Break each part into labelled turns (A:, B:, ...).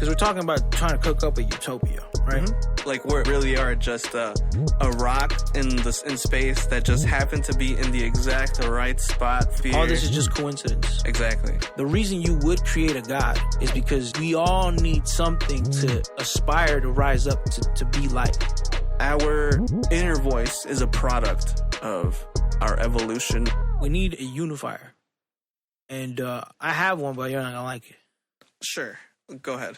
A: Because we're talking about trying to cook up a utopia, right?
B: Mm-hmm. Like we really are just a rock in space that just happened to be in the exact right spot.
A: All this is just coincidence.
B: Exactly.
A: The reason you would create a God is because we all need something to aspire to rise up to be like.
B: Our inner voice is a product of our evolution.
A: We need a unifier. And I have one, but you're not going to like it.
B: Sure. Go ahead.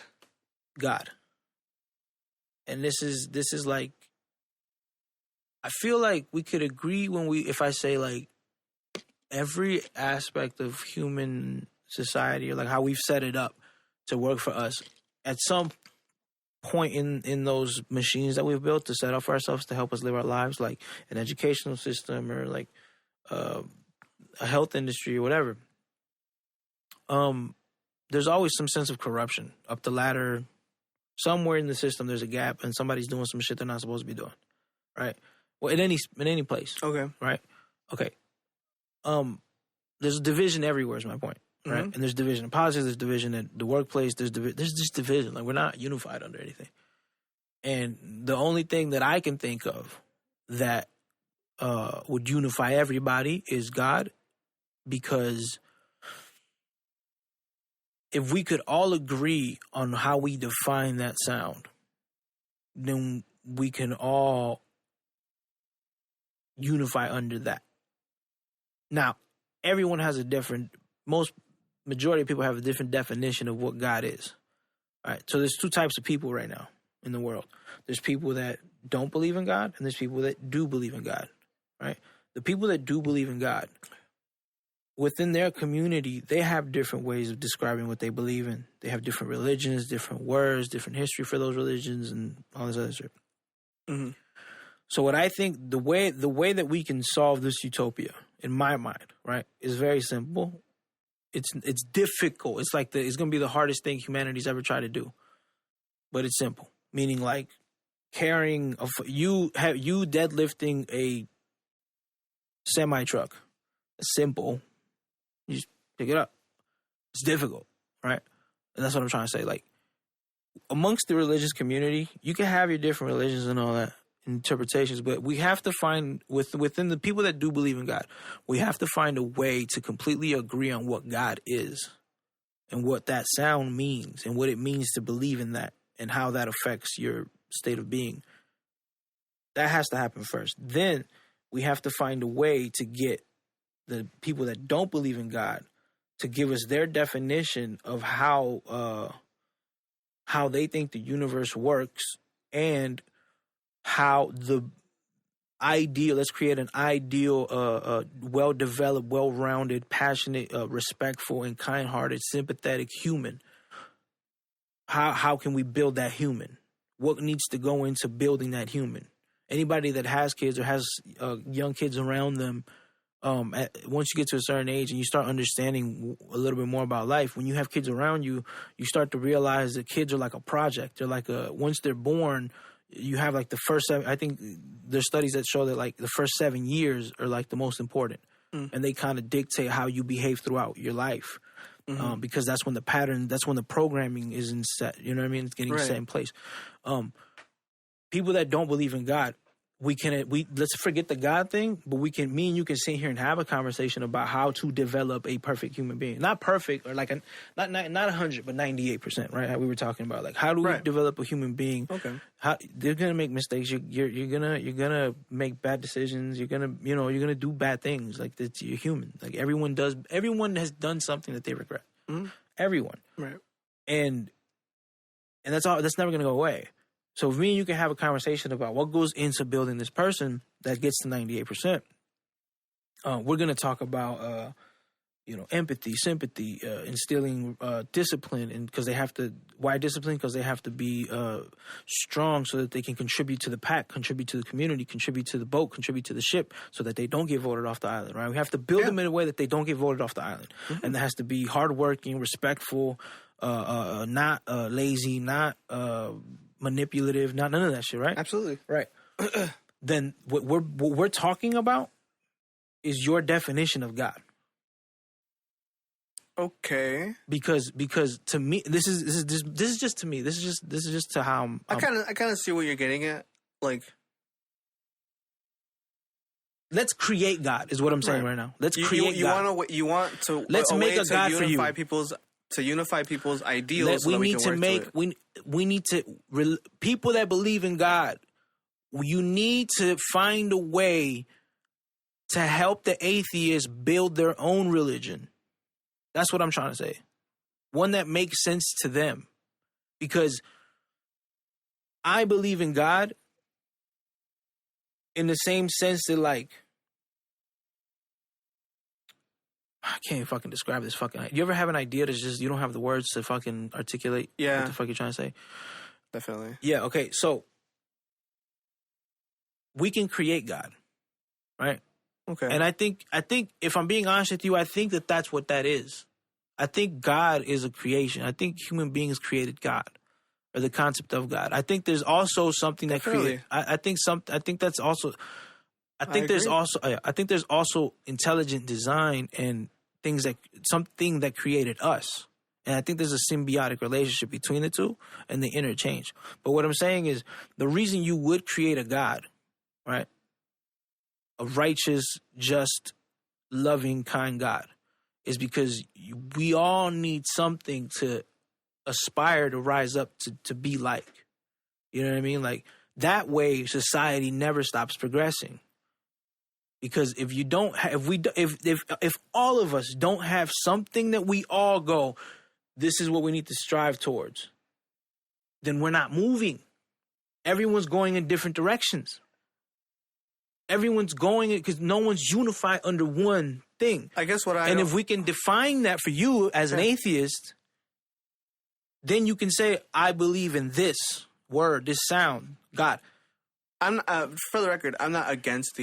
A: God. And this is like, I feel like we could agree if I say like every aspect of human society, or like how we've set it up to work for us, at some point in those machines that we've built to set up for ourselves to help us live our lives, like an educational system or like a health industry or whatever, there's always some sense of corruption up the ladder. Somewhere in the system, there's a gap, and somebody's doing some shit they're not supposed to be doing, right? Well, in any place,
B: okay,
A: right? Okay. There's division everywhere. Is my point, right? And there's division in politics. There's division in the workplace. There's just division. Like we're not unified under anything. And the only thing that I can think of that would unify everybody is God, because if we could all agree on how we define that sound, then we can all unify under that. Now, everyone has majority of people have a different definition of what God is. All right. So there's two types of people right now in the world. There's people that don't believe in God, and there's people that do believe in God. Right? The people that do believe in God, within their community, they have different ways of describing what they believe in. They have different religions, different words, different history for those religions, and all this other shit. Mm-hmm. So what I think, the way that we can solve this utopia, in my mind, right, is very simple. It's difficult. It's like it's going to be the hardest thing humanity's ever tried to do. But it's simple. Meaning like carrying, you deadlifting a semi-truck. It's simple. You just pick it up. It's difficult, right? And that's what I'm trying to say. Like, amongst the religious community, you can have your different religions and all that, interpretations, but we have to find, within the people that do believe in God, we have to find a way to completely agree on what God is and what that sound means and what it means to believe in that and how that affects your state of being. That has to happen first. Then we have to find a way to get the people that don't believe in God to give us their definition of how they think the universe works, and how the ideal, let's create an ideal, well-developed, well-rounded, passionate, respectful, and kind-hearted, sympathetic human. How can we build that human? What needs to go into building that human? Anybody that has kids or has young kids around them, once you get to a certain age and you start understanding a little bit more about life, when you have kids around you, you start to realize that kids are like a project. They're like once they're born, you have like the first seven, I think there's studies that show that like the first 7 years are like the most important. And they kind of dictate how you behave throughout your life. Because that's when the pattern, that's when the programming is in set, you know what I mean? It's getting set in place. People that don't believe in God, let's forget the God thing, but me and you can sit here and have a conversation about how to develop a perfect human being. Not perfect, or like not 100, but 98%, right? How we were talking about, like, how do we develop a human being? Okay. They're gonna make mistakes. You're gonna make bad decisions. You're gonna do bad things. Like, you're human. Like, everyone does. Everyone has done something that they regret. Everyone. Right. And that's all. That's never gonna go away. So if me and you can have a conversation about what goes into building this person that gets to 98%, we're going to talk about, empathy, sympathy, instilling discipline, and because they have to. Why discipline? Because they have to be strong so that they can contribute to the pack, contribute to the community, contribute to the boat, contribute to the ship, so that they don't get voted off the island. Right? We have to build them in a way that they don't get voted off the island, and that has to be hardworking, respectful, not lazy, not manipulative, none of that shit, right?
B: Absolutely.
A: Right. Then what we're talking about is your definition of God.
B: Okay.
A: Because to me, this is just to me. This is just to how
B: I kind of see what you're getting at. Like,
A: let's create God is what I'm saying right now. Let's create God.
B: You want to
A: let's make a God for you.
B: To unify people's ideals.
A: We need to make we need to people that believe in God. You need to find a way to help the atheists build their own religion. That's what I'm trying to say. One that makes sense to them. Because I believe in God in the same sense that, like, I can't even fucking describe this fucking idea. You ever have an idea that's just, you don't have the words to fucking articulate what the fuck you're trying to say?
B: Definitely.
A: Yeah, okay. So, we can create God, right?
B: Okay.
A: And I think if I'm being honest with you, I think that that's what that is. I think God is a creation. I think human beings created God, or the concept of God. I think there's also something that created. I think there's also intelligent design and something that created us. And I think there's a symbiotic relationship between the two, and they interchange. But what I'm saying is, the reason you would create a God, right? A righteous, just, loving, kind God, is because we all need something to aspire to rise up to be like. You know what I mean? Like, that way society never stops progressing. Because if you don't have, if all of us don't have something that we all go, this is what we need to strive towards, then we're not moving. Everyone's going in different directions. Everyone's going because no one's unified under one thing.
B: I guess
A: if we can define that for you as an atheist, then you can say, I believe in this word, this sound, God.
B: I'm for the record, I'm not against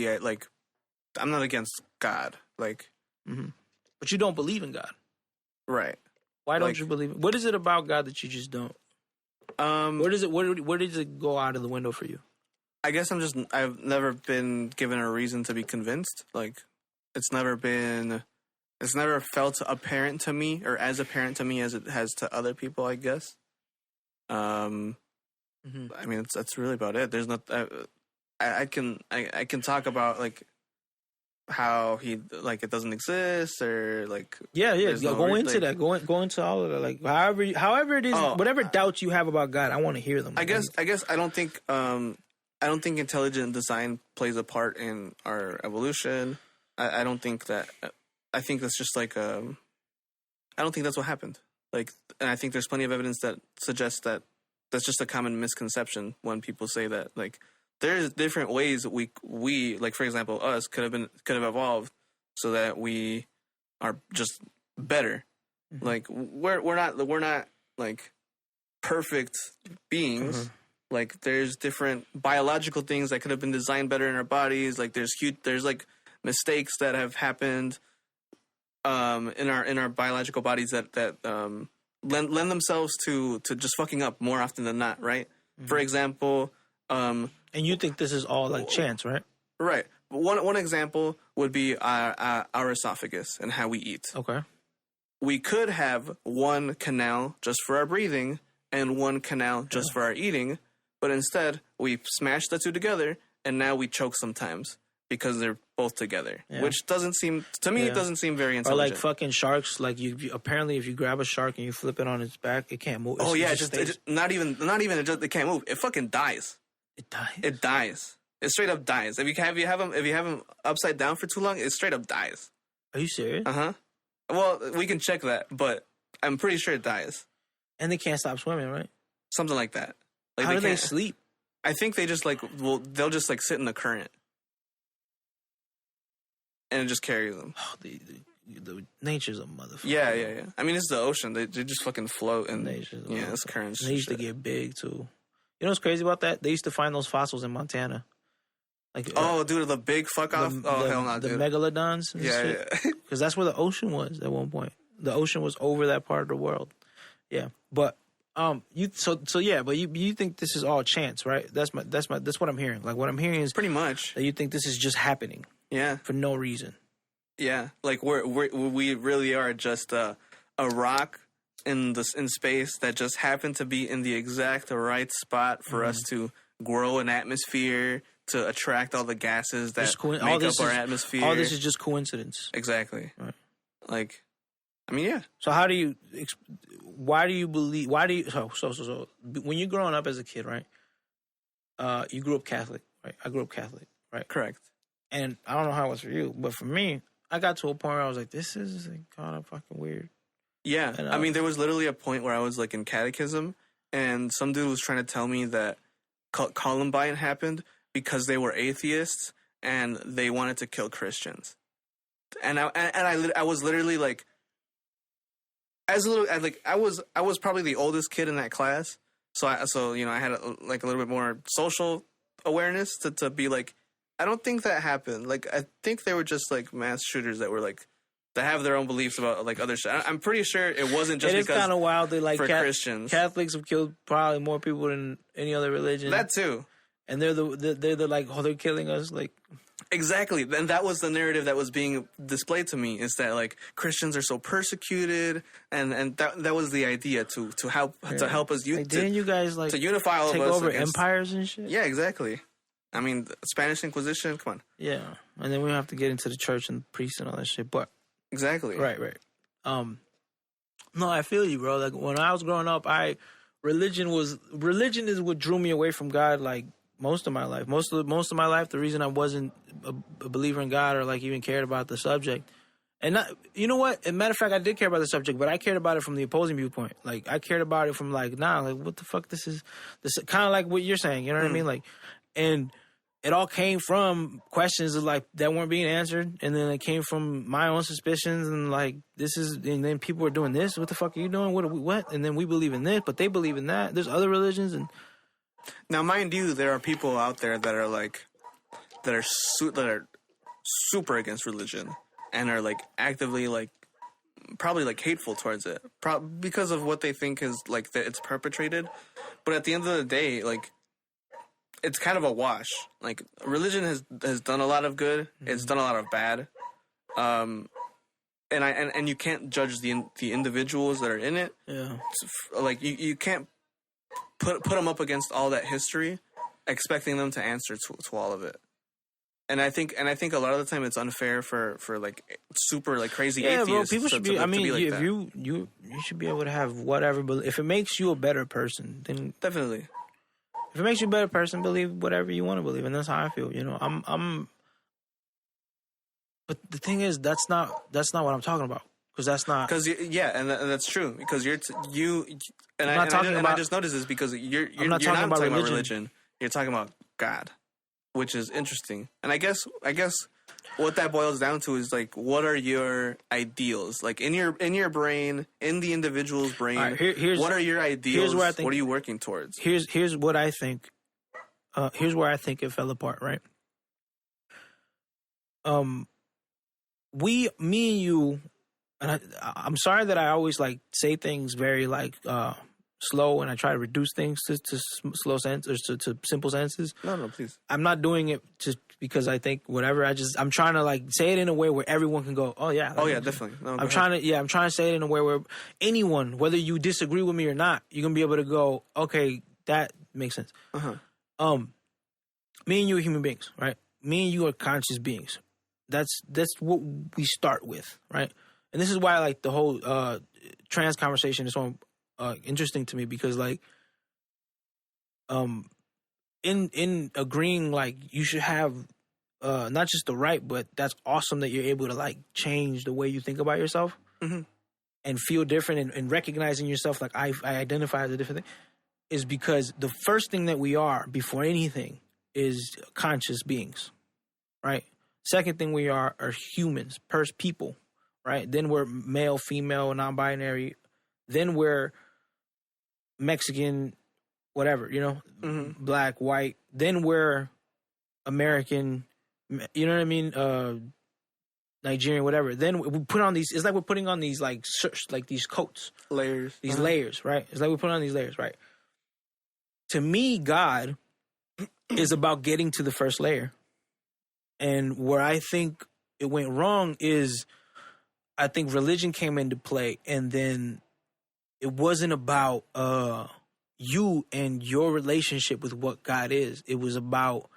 B: I'm not against God. Like,
A: but you don't believe in God,
B: right?
A: Why don't you believe? What is it about God that you just don't? Where does it go out of the window for you?
B: I guess I've never been given a reason to be convinced. Like, it's never felt apparent to me, or as apparent to me as it has to other people, I guess. I mean, that's really about it. There's not, I can talk about, like, how it doesn't exist, or like,
A: go into that. Go into all of that. Like, however it is, whatever doubts you have about God, I want to hear them.
B: I guess I don't think intelligent design plays a part in our evolution. I don't think that. I think that's just like I don't think that's what happened. Like, and I think there's plenty of evidence that suggests that that's just a common misconception when people say that. Like, there's different ways that we like, for example, us could have evolved so that we are just better. Like, we're not like perfect beings. Like, there's different biological things that could have been designed better in our bodies. Like, there's like mistakes that have happened in our biological bodies that lend themselves to just fucking up more often than not, right? For example,
A: and you think this is all like chance, right?
B: Right. One example would be our esophagus and how we eat.
A: Okay.
B: We could have one canal just for our breathing and one canal just for our eating, but instead we smash the two together, and now we choke sometimes because they're both together, which doesn't seem, to me, it doesn't seem very intelligent.
A: Or like fucking sharks, like apparently if you grab a shark and you flip it on its back, it can't move.
B: It just not even it can't move. It fucking dies. It dies. It straight up dies. If you have them upside down for too long, it straight up dies.
A: Are you serious?
B: Well, we can check that, but I'm pretty sure it dies.
A: And they can't stop swimming, right?
B: Something like that. Like,
A: how do they sleep?
B: I think they just they'll just like sit in the current, and it just carries them.
A: Oh, the nature's a motherfucker.
B: Yeah. I mean, it's the ocean. They just fucking float, and it's currents.
A: And they used to get big too. You know what's crazy about that? They used to find those fossils in Montana. Like,
B: dude, the big fuck off. Hell no, dude.
A: The megalodons.
B: Yeah.
A: Because that's where the ocean was at one point. The ocean was over that part of the world. Yeah, but but you think this is all chance, right? That's what I'm hearing. Like, what I'm hearing is
B: pretty much
A: that you think this is just happening.
B: Yeah.
A: For no reason.
B: Yeah, like we really are just a a rock in space that just happened to be in the exact right spot for us to grow an atmosphere, to attract all the gases that make up our atmosphere.
A: All this is just coincidence.
B: Exactly.
A: Right.
B: Like, I mean, yeah.
A: So how do you? Why do you believe? Why do you? So when you're growing up as a kid, right? You grew up Catholic, right? I grew up Catholic, right?
B: Correct.
A: And I don't know how it was for you, but for me, I got to a point where I was like, this is kind of fucking weird.
B: Yeah.
A: And,
B: I mean, there was literally a point where I was like in catechism, and some dude was trying to tell me that Columbine happened because they were atheists and they wanted to kill Christians. And I was literally like, I was probably the oldest kid in that class, so I had a little bit more social awareness to be like, I don't think that happened. Like, I think they were just like mass shooters that were like, that have their own beliefs about like other shit. I'm pretty sure it wasn't just because. It is
A: kind of wild that like
B: Christians,
A: Catholics have killed probably more people than any other religion.
B: That too.
A: And they're the like, oh, they're killing us, like.
B: Exactly. And that was the narrative that was being displayed to me, is that like Christians are so persecuted, and that was the idea to help us
A: didn't you guys like
B: to unify all of us,
A: take over empires and shit?
B: Yeah, exactly. I mean, the Spanish Inquisition, come on.
A: Yeah. And then we have to get into the church and priests and all that shit, but
B: exactly.
A: Right. No, I feel you, bro. Like when I was growing up, religion is what drew me away from God, like most of my life. Most of my life, the reason I wasn't a believer in God or like even cared about the subject. And you know what? As a matter of fact, I did care about the subject, but I cared about it from the opposing viewpoint. Like I cared about it from like, like what the fuck this is kind of like what you're saying, you know what I mean? Like, and it all came from questions of like that weren't being answered, and then it came from my own suspicions, and like and then people were doing this. What the fuck are you doing? What? And then we believe in this, but they believe in that. There's other religions, and
B: now, mind you, there are people out there that are like that are super against religion and are like actively like probably like hateful towards it, because of what they think is like that it's perpetrated. But at the end of the day, like, it's kind of a wash. Like, religion has done a lot of good. It's done a lot of bad. And you can't judge the individuals that are in it.
A: Yeah.
B: Like, you can't put them up against all that history, expecting them to answer to all of it. And I think a lot of the time it's unfair for like super like crazy atheists.
A: Bro, people should be. I mean,
B: like
A: if you should be able to have whatever. But if it makes you a better person, then
B: definitely.
A: If it makes you a better person, believe whatever you want to believe, and that's how I feel. You know, I'm. But the thing is, that's not what I'm talking about, because that's not.
B: Because and that's true, because I just noticed this because you're not talking about religion. You're talking about God, which is interesting. And I guess what that boils down to is like, what are your ideals? Like in your brain, in the individual's brain, what are your ideals? What are you working towards?
A: Here's what I think. Here's where I think it fell apart, right? Me and you, and I'm sorry that I always like say things very like slow, and I try to reduce things to slow sentences, to simple sentences.
B: No, please.
A: I'm not doing it just because I think whatever. I'm trying to like say it in a way where everyone can go, oh yeah.
B: Oh yeah, definitely. No,
A: I'm trying to say it in a way where anyone, whether you disagree with me or not, you're gonna be able to go, okay, that makes sense. Me and you are human beings, right? Me and you are conscious beings. That's what we start with, right? And this is why like the whole trans conversation is so interesting to me, because like in agreeing, like, you should have not just the right, but that's awesome that you're able to like change the way you think about yourself and feel different, and recognizing yourself like I identify as a different thing, is because the first thing that we are before anything is conscious beings, right? Second thing we are humans, people, right? Then we're male, female, non-binary. Then we're Mexican, whatever, you know, black, white. Then we're American, you know what I mean? Nigerian, whatever. Then we put on these, it's like we're putting on these like these coats.
B: Layers.
A: These layers, right? It's like we're putting on these layers, right? To me, God is about getting to the first layer. And where I think it went wrong is I think religion came into play, and then it wasn't about you and your relationship with what God is. It was about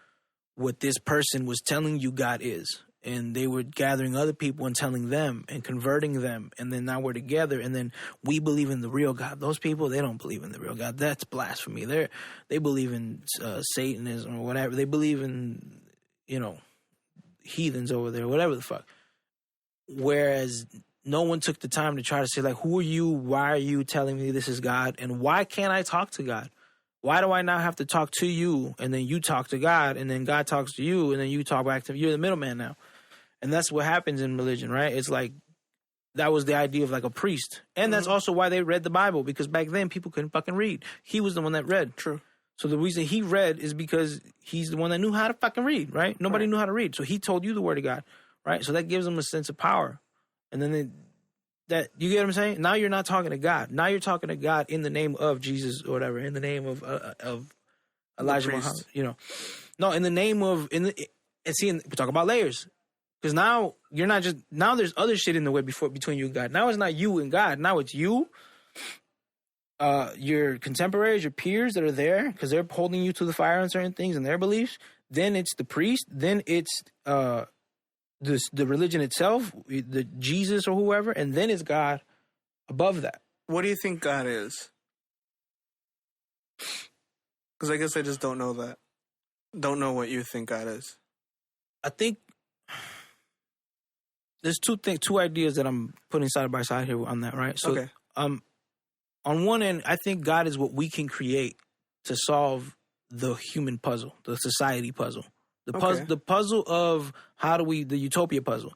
A: what this person was telling you God is. And they were gathering other people and telling them and converting them. And then now we're together. And then we believe in the real God. Those people, they don't believe in the real God. That's blasphemy. They believe in Satanism or whatever. They believe in, heathens over there, whatever the fuck. Whereas no one took the time to try to say, like, who are you? Why are you telling me this is God? And why can't I talk to God? Why do I now have to talk to you, and then you talk to God, and then God talks to you, and then you talk back to me? You're the middleman now. And that's what happens in religion, right? It's like that was the idea of like a priest. And that's also why they read the Bible, because back then people couldn't fucking read. He was the one that read.
B: True.
A: So the reason he read is because he's the one that knew how to fucking read, right? Nobody knew how to read. So he told you the word of God, right? So that gives them a sense of power. And then you get what I'm saying? Now you're not talking to God. Now you're talking to God in the name of Jesus or whatever, in the name of Elijah Muhammad, No, in the name of, we talk about layers. Because now you're not just, now there's other shit in the way between you and God. Now it's not you and God. Now it's you, your contemporaries, your peers that are there because they're holding you to the fire on certain things and their beliefs. Then it's the priest. Then it's the religion itself, the Jesus or whoever. And then it's God above that.
B: What do you think God is? Because I guess I just don't know that. Don't know what you think God is.
A: I think there's two ideas that I'm putting side by side here on that, right? So,
B: okay.
A: On one end, I think God is what we can create to solve the human puzzle, the society puzzle, the puzzle of the utopia puzzle,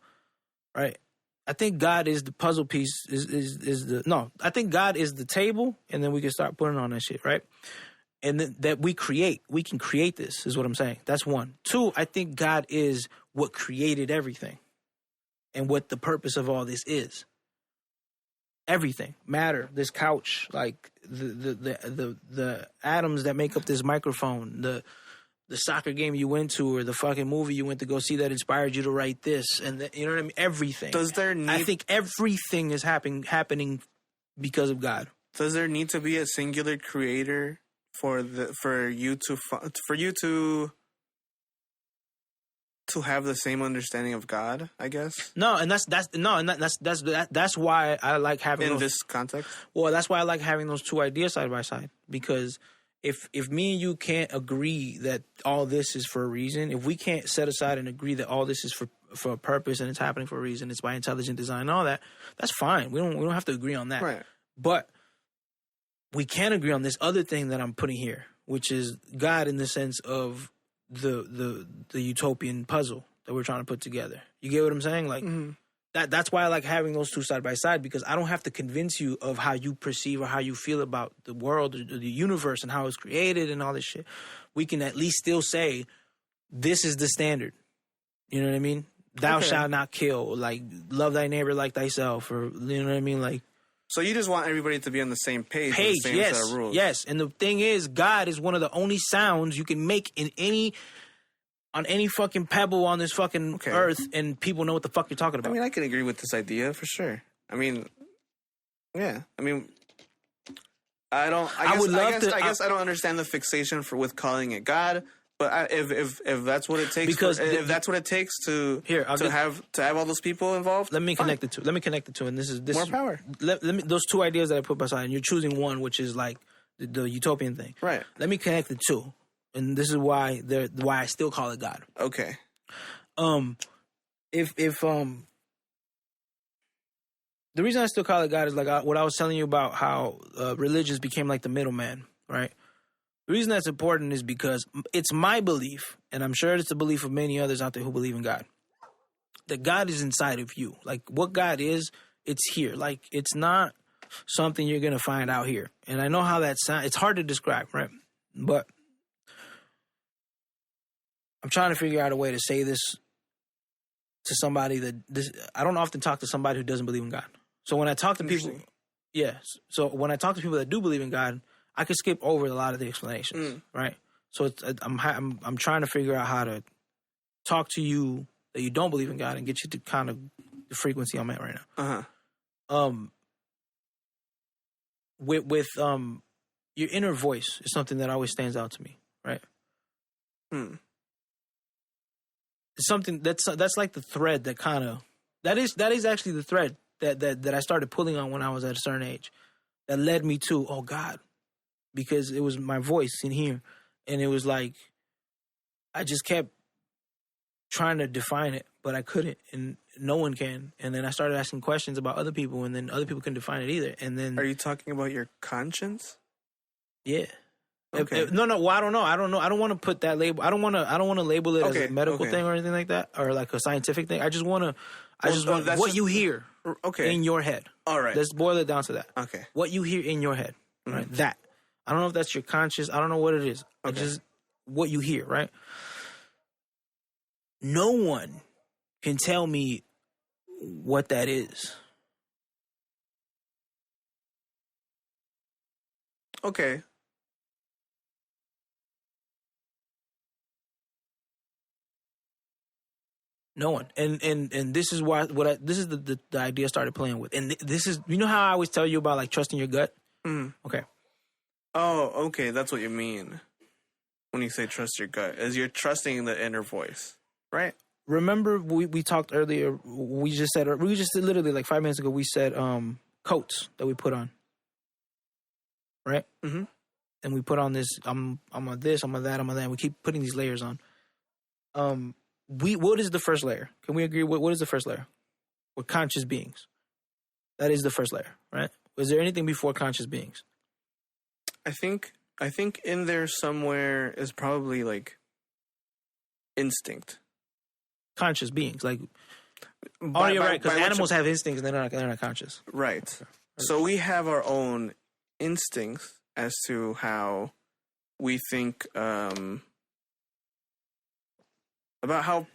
A: right? I think God is the puzzle piece. I think God is the table, and then we can start putting on that shit, right? And that we can create this, is what I'm saying. That's one. Two, I think God is what created everything. And what the purpose of all this is. Everything. Matter. This couch. Like the atoms that make up this microphone. The soccer game you went to, or the fucking movie you went to go see that inspired you to write this. And you know what I mean? Everything. I think everything is happening because of God.
B: Does there need to be a singular creator for you to have the same understanding of God, I guess?
A: No, and that's why I like having
B: this context.
A: Well, that's why I like having those two ideas side by side, because if me and you can't agree that all this is for a reason, if we can't set aside and agree that all this is for a purpose and it's happening for a reason, it's by intelligent design and all that, that's fine. We don't have to agree on that.
B: Right.
A: But we can agree on this other thing that I'm putting here, which is God in the sense of the utopian puzzle that we're trying to put together. You get what I'm saying? Like that's why I like having those two side by side, because I don't have to convince you of how you perceive or how you feel about the world or the universe and how it's created and all this shit. We can at least still say this is the standard. You know what I mean? Thou shalt not kill. Like, love thy neighbor like thyself, or you know what I mean? Like,
B: so you just want everybody to be on the same page with the same set of rules.
A: Yes. And the thing is, God is one of the only sounds you can make on any fucking pebble on this fucking earth, and people know what the fuck you're talking about.
B: I mean, I can agree with this idea for sure. I mean, yeah. I mean, I guess I don't understand the fixation with calling it God. But if that's what it takes, if that's what it takes to have all those people involved,
A: let me connect the two. And this is
B: more power.
A: Let me those two ideas that I put beside, and you're choosing one, which is like the utopian thing,
B: right? Let
A: me connect the two, and this is why I still call it God.
B: Okay.
A: If the reason I still call it God is like what I was telling you about how religions became like the middleman, right? The reason that's important is because it's my belief, and I'm sure it's the belief of many others out there who believe in God, that God is inside of you. Like, what God is, it's here. Like, it's not something you're going to find out here. And I know how that sounds. It's hard to describe, right? But I'm trying to figure out a way to say this to somebody I don't often talk to somebody who doesn't believe in God. So when I talk to people, so when I talk to people that do believe in God, I could skip over a lot of the explanations, right? So I'm trying to figure out how to talk to you that you don't believe in God and get you to kind of the frequency I'm at right now.
B: Uh-huh.
A: With your inner voice is something that always stands out to me, right? It's something that's like the thread that kind of that is actually the thread that I started pulling on when I was at a certain age, that led me to, oh God, because it was my voice in here, and it was like I just kept trying to define it, but I couldn't, and no one can. And then I started asking questions about other people, and then other people couldn't define it either. And then,
B: are you talking about your conscience?
A: Yeah.
B: Okay.
A: No. Well, I don't know. I don't want to put that label. I don't want to label it as a medical thing or anything like that, or like a scientific thing. I just want what you hear.
B: Okay.
A: In your head.
B: All right.
A: Let's boil it down to that.
B: Okay.
A: What you hear in your head. Right. Mm-hmm. That. I don't know if that's your conscious. I don't know what it is. Okay. Just what you hear. Right. No one can tell me what that is.
B: Okay.
A: No one. And this is why this is the idea I started playing with. And this is, you know how I always tell you about like trusting your gut?
B: Mm.
A: Okay.
B: Oh, okay. That's what you mean when you say trust your gut, is you're trusting the inner voice, right?
A: Remember we talked earlier, we just literally like 5 minutes ago, we said coats that we put on. Right?
B: Mm-hmm.
A: And we put on this, I'm on this, I'm on that, I'm on that. And we keep putting these layers on. What is the first layer? Can we agree? What is the first layer? We're conscious beings. That is the first layer, right? Was there anything before conscious beings?
B: I think in there somewhere is probably like instinct.
A: Conscious beings, like you're right, because animals have instincts and they're not conscious.
B: Right. Okay. So we have our own instincts as to how we think about how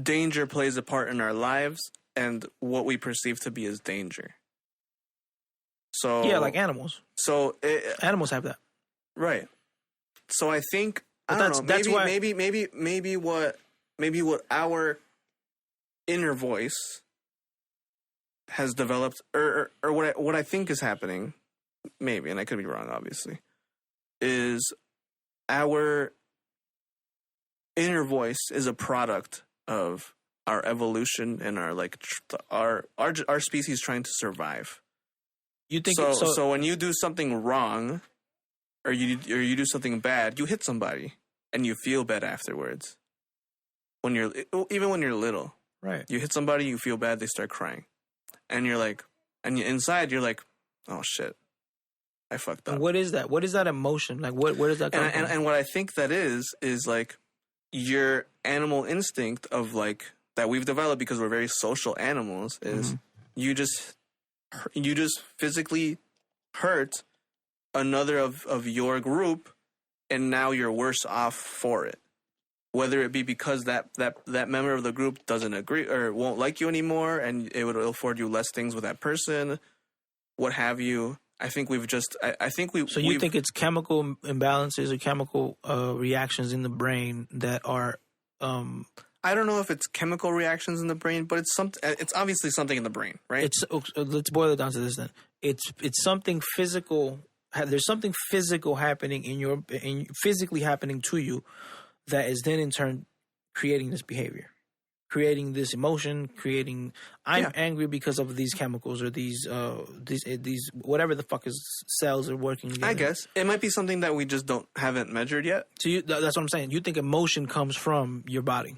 B: danger plays a part in our lives and what we perceive to be as danger. So
A: yeah, like animals.
B: So
A: animals have that,
B: right? So I think I don't know. Maybe what our inner voice has developed, or what I think is happening, maybe, and I could be wrong, obviously, is our inner voice is a product of our evolution and our like our species trying to survive.
A: You think
B: so when you do something wrong, or you do something bad, you hit somebody and you feel bad afterwards. When you're little,
A: right? You
B: hit somebody, you feel bad, they start crying, and you're like, and inside you're like, oh shit, I fucked up.
A: And what is that? What is that emotion? Like where does that come from?
B: And what I think that is like your animal instinct of like that we've developed because we're very social animals is you just physically hurt another of your group, and now you're worse off for it. Whether it be because that member of the group doesn't agree or won't like you anymore, and it would afford you less things with that person, what have you. I think we've just. I think we.
A: So you think it's chemical imbalances or chemical reactions in the brain that are.
B: I don't know if it's chemical reactions in the brain, but it's something. It's obviously something in the brain, right?
A: Let's boil it down to this then. It's something physical. There's something physical happening physically happening to you, that is then in turn creating this behavior, creating this emotion, I'm angry because of these chemicals or these whatever the fuck is cells are working together.
B: I guess it might be something that we just haven't measured yet.
A: So that's what I'm saying. You think emotion comes from your body?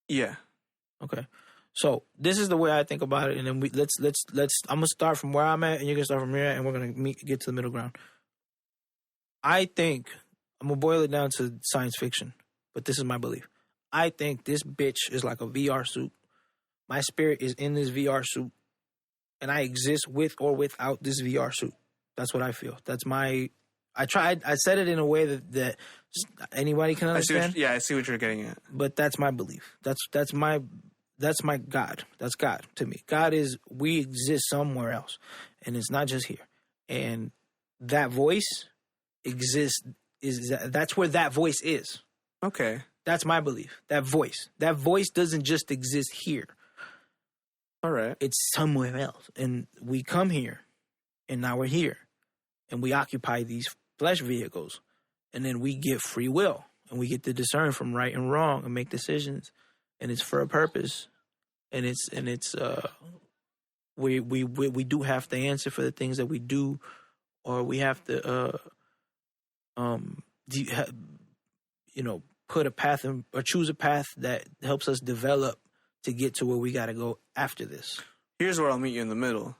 B: Yeah.
A: Okay. So this is the way I think about it, and then let's. I'm gonna start from where I'm at, and you're gonna start from here, and we're gonna get to the middle ground. I think I'm gonna boil it down to science fiction, but this is my belief. I think this bitch is like a VR suit. My spirit is in this VR suit, and I exist with or without this VR suit. That's what I feel. That's my. I said it in a way that anybody can understand.
B: I see what you're getting at.
A: But that's my belief. That's my God. That's God to me. God is, we exist somewhere else, and it's not just here. And that voice exists. That's where that voice is.
B: Okay.
A: That's my belief. That voice doesn't just exist here.
B: All right.
A: It's somewhere else. And we come here, and now we're here. And we occupy these flesh vehicles. And then we get free will. And we get to discern from right and wrong and make decisions. And it's for a purpose. And we do have to answer for the things that we do, or we have to put a path or choose a path that helps us develop to get to where we got to go after this.
B: Here's where I'll meet you in the middle.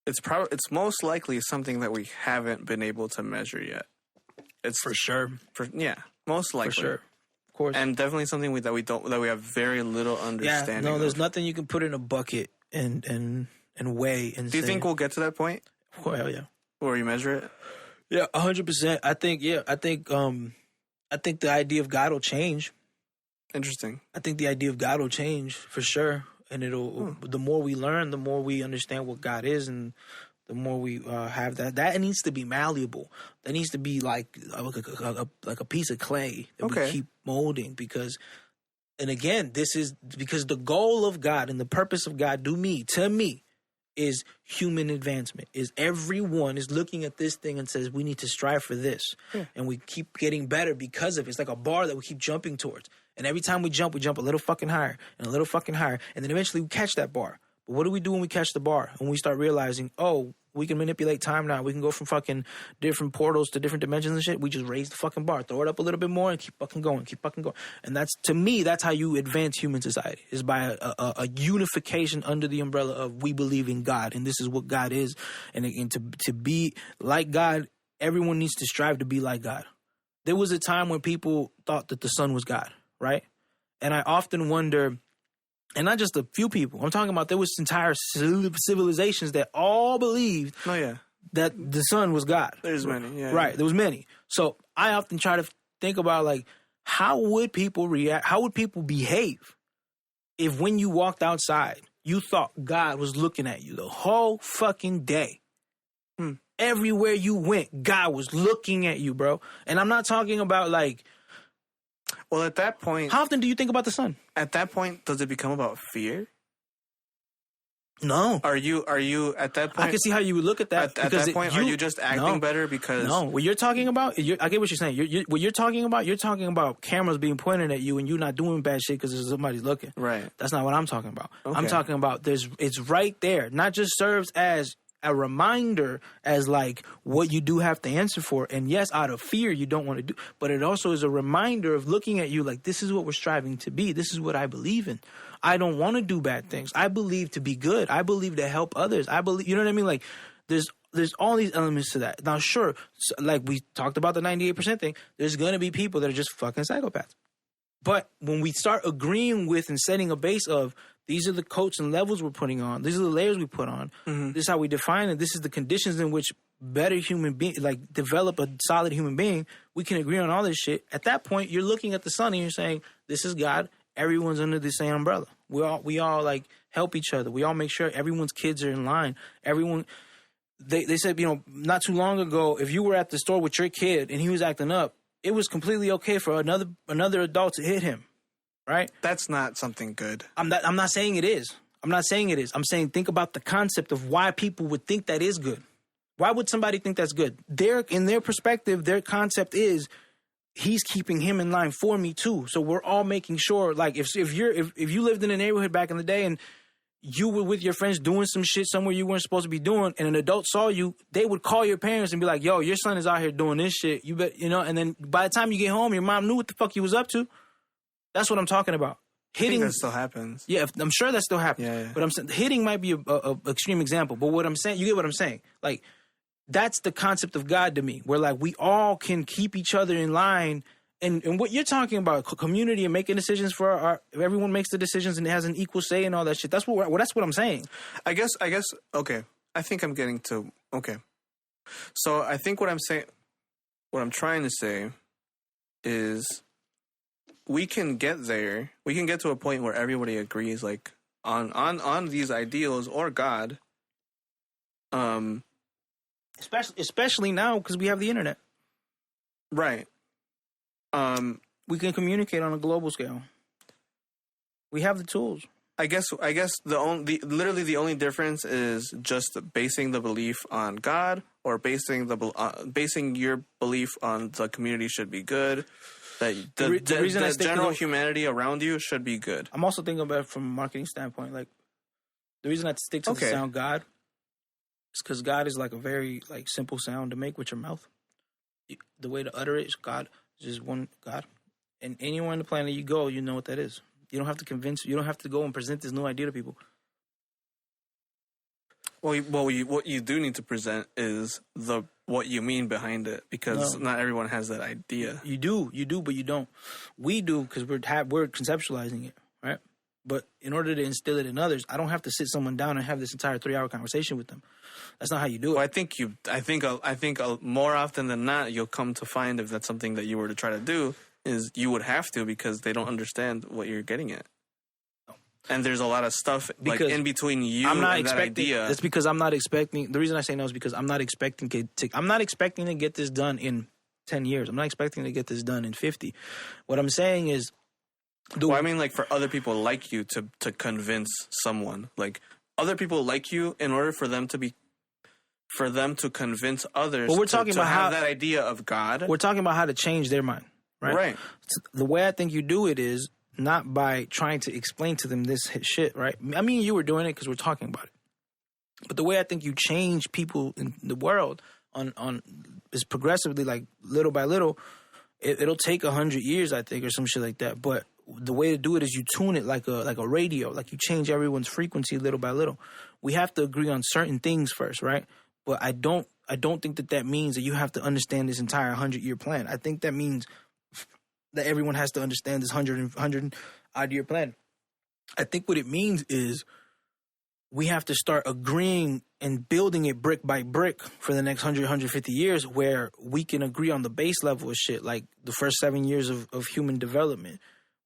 B: It's most likely something that we haven't been able to measure yet. It's
A: for sure.
B: Most likely.
A: For sure. Of course.
B: And definitely something that we have very little understanding.
A: Yeah, no, there's
B: of.
A: nothing you can put in a bucket and weigh and
B: Do you think we'll get to that point?
A: Well, yeah.
B: Where you measure it?
A: Yeah, 100%. I think the idea of God will change.
B: Interesting.
A: I think the idea of God will change for sure. And the more we learn, the more we understand what God is, and the more we have that needs to be malleable. That needs to be like a piece of clay that we keep molding, because this is because the goal of God and the purpose of God to me is human advancement. Is everyone is looking at this thing and says we need to strive for this, and we keep getting better because of it. It's like a bar that we keep jumping towards. And every time we jump a little fucking higher and a little fucking higher. And then eventually we catch that bar. But what do we do when we catch the bar? When we start realizing, oh, we can manipulate time now. We can go from fucking different portals to different dimensions and shit. We just raise the fucking bar, throw it up a little bit more, and keep fucking going. And that's, to me, that's how you advance human society, is by a unification under the umbrella of we believe in God. And this is what God is. And to be like God, everyone needs to strive to be like God. There was a time when people thought that the sun was God. Right? And I often wonder, and not just a few people, I'm talking about there was entire civilizations that all believed that the sun was God.
B: There's many, yeah.
A: Right, there was many. So I often try to think about, like, how would people react, how would people behave if when you walked outside, you thought God was looking at you the whole fucking day? Everywhere you went, God was looking at you, bro. And I'm not talking about, like,
B: well, at that point...
A: How often do you think about the sun?
B: At that point, does it become about fear?
A: No.
B: Are you at that point...
A: I can see how you would look at that.
B: At that point, are you just acting better because...
A: No, what you're talking about... I get what you're saying. What you're talking about cameras being pointed at you and you not doing bad shit because somebody's looking.
B: Right.
A: That's not what I'm talking about.
B: Okay.
A: I'm talking about it's right there. Not just serves as a reminder, as like what you do have to answer for. And yes, out of fear, you don't want to do, but it also is a reminder of looking at you like, this is what we're striving to be. This is what I believe in. I don't want to do bad things. I believe to be good. I believe to help others. I believe, you know what I mean? Like there's all these elements to that. Now, sure, like we talked about the 98% thing, there's going to be people that are just fucking psychopaths. But when we start agreeing with and setting a base of, these are the coats and levels we're putting on, these are the layers we put on, this is how we define it, this is the conditions in which better human beings, like, develop a solid human being, we can agree on all this shit. At that point, you're looking at the sun and you're saying, this is God, everyone's under the same umbrella. We all like help each other. We all make sure everyone's kids are in line. Everyone, they said, not too long ago, if you were at the store with your kid and he was acting up, it was completely okay for another adult to hit him, right? That's
B: not something good.
A: I'm not saying it is. I'm saying think about the concept of why people would think that is good. Why would somebody think that's good? In their perspective, their concept is, he's keeping him in line for me too. So we're all making sure, like, if you lived in a neighborhood back in the day and you were with your friends doing some shit somewhere you weren't supposed to be doing, and an adult saw you, they would call your parents and be like, yo, your son is out here doing this shit. You bet, and then by the time you get home, your mom knew what the fuck you was up to. That's what I'm talking about. Hitting,
B: I think that still happens.
A: Yeah, I'm sure that still happens.
B: Yeah.
A: But I'm saying hitting might be a extreme example. But what I'm saying, you get what I'm saying? Like, that's the concept of God to me, where like we all can keep each other in line. And what you're talking about, community and making decisions for everyone makes the decisions and has an equal say and all that shit. That's what I'm saying.
B: I guess. Okay. I think I'm getting to. Okay. So I think what I'm trying to say is, we can get there. We can get to a point where everybody agrees, like, on these ideals or God.
A: Especially now, because we have the internet.
B: Right.
A: We can communicate on a global scale. We have the tools.
B: guess literally the only difference is just basing the belief on God or basing your belief on the community should be good. That the reason the general humanity around you should be good.
A: I'm also thinking about it from a marketing standpoint. Like, the reason I stick to the sound God is because God is like a very like simple sound to make with your mouth. The way to utter it is God. It's just one God. And anywhere on the planet you go, you know what that is. You don't have to convince. You don't have to go and present this new idea to people.
B: Well, what you do need to present is what you mean behind it, because not everyone has that idea.
A: You do, but you don't. We do because we're conceptualizing it, right? But in order to instill it in others, I don't have to sit someone down and have this entire 3-hour conversation with them. That's not how you do it.
B: Well, I think more often than not, you'll come to find, if that's something that you were to try to do, is you would have to, because they don't understand what you're getting at. And there's a lot of stuff like in between you and that idea.
A: That's because I'm not expecting. The reason I say no is because I'm not expecting to get this done in 10 years. I'm not expecting to get this done in 50. What I'm saying is,
B: I mean, like, for other people like you to convince someone, like other people like you, in order for them to convince others.
A: Well, we're talking about
B: have that idea of God.
A: We're talking about how to change their mind, right?
B: Right.
A: The way I think you do it is not by trying to explain to them this shit, right? I mean, you were doing it because we're talking about it. But the way I think you change people in the world on is progressively, like little by little. It'll take 100 years, I think, or some shit like that. But the way to do it is you tune it like a radio, like you change everyone's frequency little by little. We have to agree on certain things first, right? But I don't think that means that you have to understand this entire 100-year plan. I think that means that everyone has to understand this 100-odd-year plan. I think what it means is we have to start agreeing and building it brick by brick for the next 100, 150 years, where we can agree on the base level of shit, like the first 7 years of human development.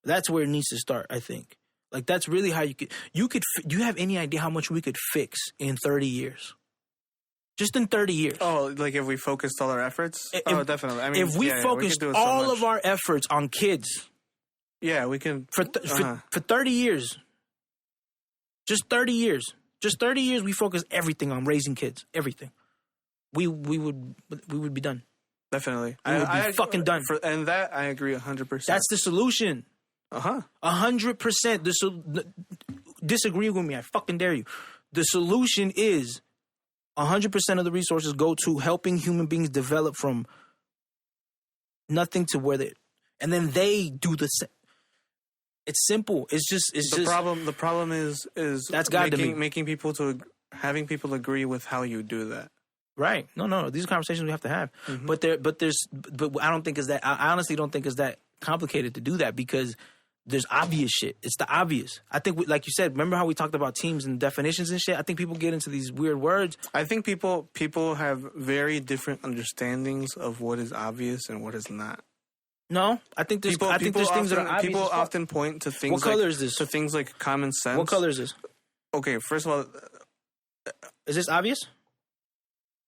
A: That's where it needs to start, I think. Like, that's really how do you have any idea how much we could fix in 30 years? Just in 30 years.
B: Oh, like if we focused all our efforts? Definitely. I mean,
A: if we focused all of our efforts on kids.
B: Yeah, we can.
A: For 30 years. Just 30 years. Just 30 years, we focus everything on raising kids. Everything. We would be done.
B: Definitely.
A: We would be fucking done.
B: And that, I agree 100%.
A: That's the solution. 100%. Disagree with me. I fucking dare you. The solution is 100% of the resources go to helping human beings develop from nothing to where they, and then they do the same. It's simple.
B: The problem is
A: that's
B: making people having people agree with how you do that.
A: Right. No. These are conversations we have to have. Mm-hmm. But I don't think I honestly don't think it's that complicated to do that, because there's obvious shit. It's the obvious. I think, like you said, remember how we talked about teams and definitions and shit? I think people get into these weird words.
B: I think people have very different understandings of what is obvious and what is not.
A: No, I think there's things that are obvious. People
B: often point to things.
A: What color is this?
B: To things like common sense.
A: What color is this?
B: Okay, first of all,
A: is this obvious?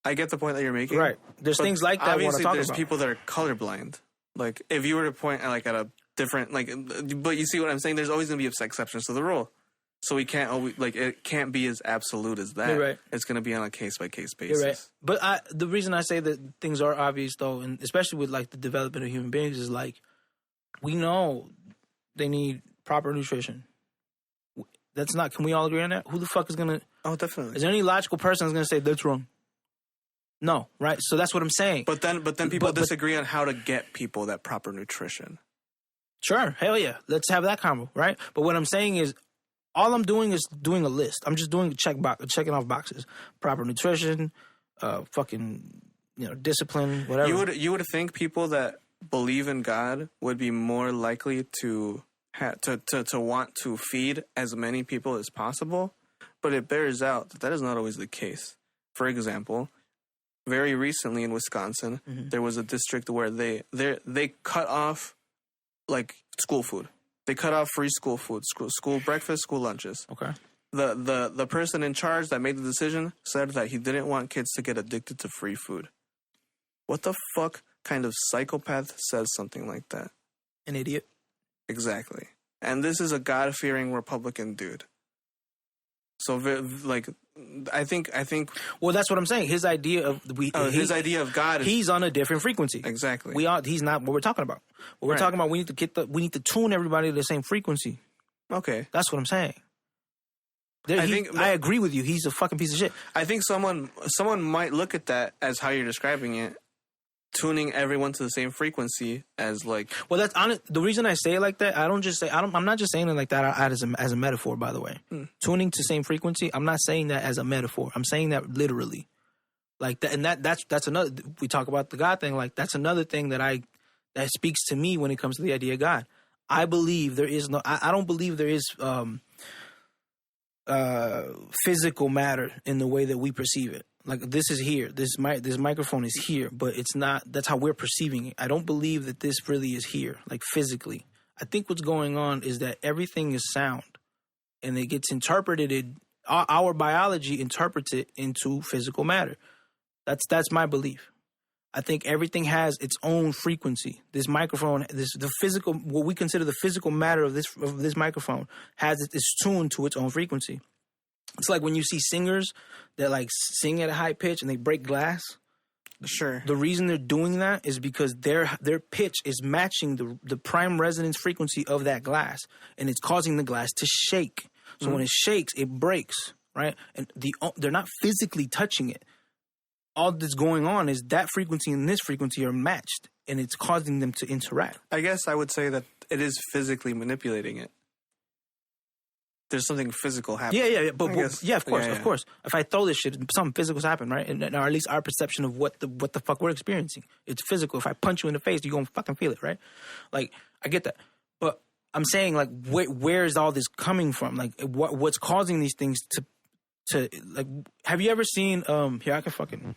B: I get the point that you're making.
A: Right. There's things like that.
B: Obviously, there's people that are colorblind. Like, if you were to point at a different, but you see what I'm saying? There's always going to be exceptions to the rule. So we can't always, it can't be as absolute as that.
A: You're right.
B: It's going to be on a case-by-case basis.
A: You're right. But the reason I say that things are obvious, though, and especially with, the development of human beings, is, we know they need proper nutrition. That's not, can we all agree on that? Who the fuck is going to...
B: Oh, definitely.
A: Is there any logical person that's going to say that's wrong? No, right? So that's what I'm saying.
B: But then people disagree on how to get people that proper nutrition.
A: Sure, hell yeah. Let's have that combo, right? But what I'm saying is, all I'm doing is doing a list. I'm just doing checking off boxes. Proper nutrition, discipline, whatever.
B: You would think people that believe in God would be more likely to want to feed as many people as possible, but it bears out that is not always the case. For example, very recently in Wisconsin, there was a district where they cut off school food. They cut off free school food, school breakfast, school lunches.
A: Okay.
B: The person in charge that made the decision said that he didn't want kids to get addicted to free food. What the fuck kind of psychopath says something like that?
A: An idiot.
B: Exactly. And this is a God-fearing Republican dude. So like, I think.
A: Well, that's what I'm saying. His idea of
B: his idea of God is
A: he's on a different frequency.
B: Exactly.
A: He's not what we're talking about. What we're talking about, we need to tune everybody to the same frequency.
B: Okay.
A: That's what I'm saying. I agree with you. He's a fucking piece of shit.
B: I think someone might look at that as how you're describing it, tuning everyone to the same frequency as like.
A: Well, that's honest. The reason I say it like that, I'm not just saying it like that as a metaphor. By the way, tuning to same frequency. I'm not saying that as a metaphor. I'm saying that literally, like that. And that's another. We talk about the God thing. Like that's another thing that speaks to me when it comes to the idea of God. I believe there is no. I don't believe there is. Physical matter in the way that we perceive it. Like this is here, this microphone is here, but it's not. That's how we're perceiving it. I don't believe that this really is here, like physically. I think what's going on is that everything is sound, and it gets interpreted. Our biology interprets it into physical matter. That's my belief. I think everything has its own frequency. This microphone, the physical, what we consider the physical matter of this microphone, is tuned to its own frequency. It's like when you see singers that like sing at a high pitch and they break glass.
B: Sure.
A: The reason they're doing that is because their pitch is matching the prime resonance frequency of that glass, and it's causing the glass to shake. So when it shakes, it breaks, right? And they're not physically touching it. All that's going on is that frequency and this frequency are matched, and it's causing them to interact.
B: I guess I would say that it is physically manipulating it. There's something physical happening.
A: Yeah. But of course. If I throw this shit, something physical's happen, right? And or at least our perception of what the fuck we're experiencing. It's physical. If I punch you in the face, you're gonna fucking feel it, right? Like, I get that. But I'm saying, like, where is all this coming from? Like, what's causing these things to like? Have you ever seen? Here, I can fucking.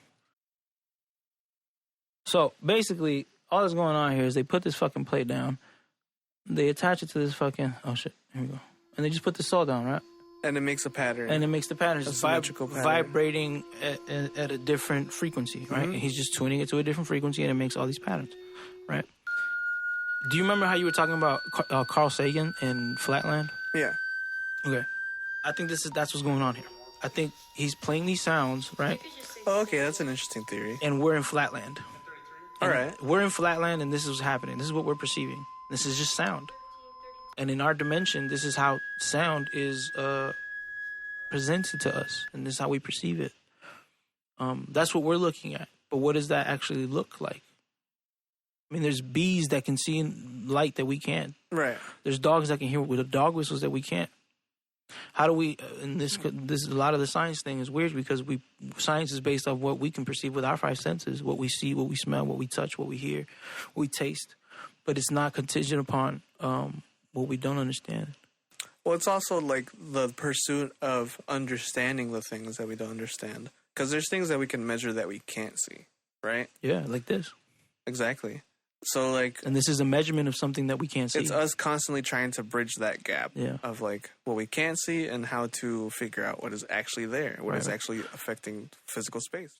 A: So basically, all that's going on here is they put this fucking plate down, they attach it to this fucking. Oh shit! Here we go. And they just put the saw down, right?
B: And it makes a pattern.
A: And it makes the pattern. It's
B: symmetrical pattern.
A: Vibrating at a different frequency, right? Mm-hmm. And he's just tuning it to a different frequency, and it makes all these patterns, right? Do you remember how you were talking about Carl Sagan in Flatland?
B: Yeah.
A: Okay. I think that's what's going on here. I think he's playing these sounds, right?
B: Oh, okay. That's an interesting theory.
A: And we're in Flatland.
B: All right.
A: We're in Flatland, and this is what's happening. This is what we're perceiving. This is just sound. And in our dimension, this is how sound is presented to us, and this is how we perceive it. That's what we're looking at. But what does that actually look like? I mean, there's bees that can see light that we can't.
B: Right.
A: There's dogs that can hear with the dog whistles that we can't. How do we? And this is a lot of the science thing is weird because science is based off what we can perceive with our five senses: what we see, what we smell, what we touch, what we hear, what we taste. But it's not contingent upon what we don't understand.
B: Well, it's also like the pursuit of understanding the things that we don't understand. Because there's things that we can measure that we can't see, right?
A: Yeah, like this.
B: Exactly. So, like...
A: And this is a measurement of something that we can't see.
B: It's us constantly trying to bridge that gap of, like, what we can't see and how to figure out what is actually there, what is actually affecting physical space.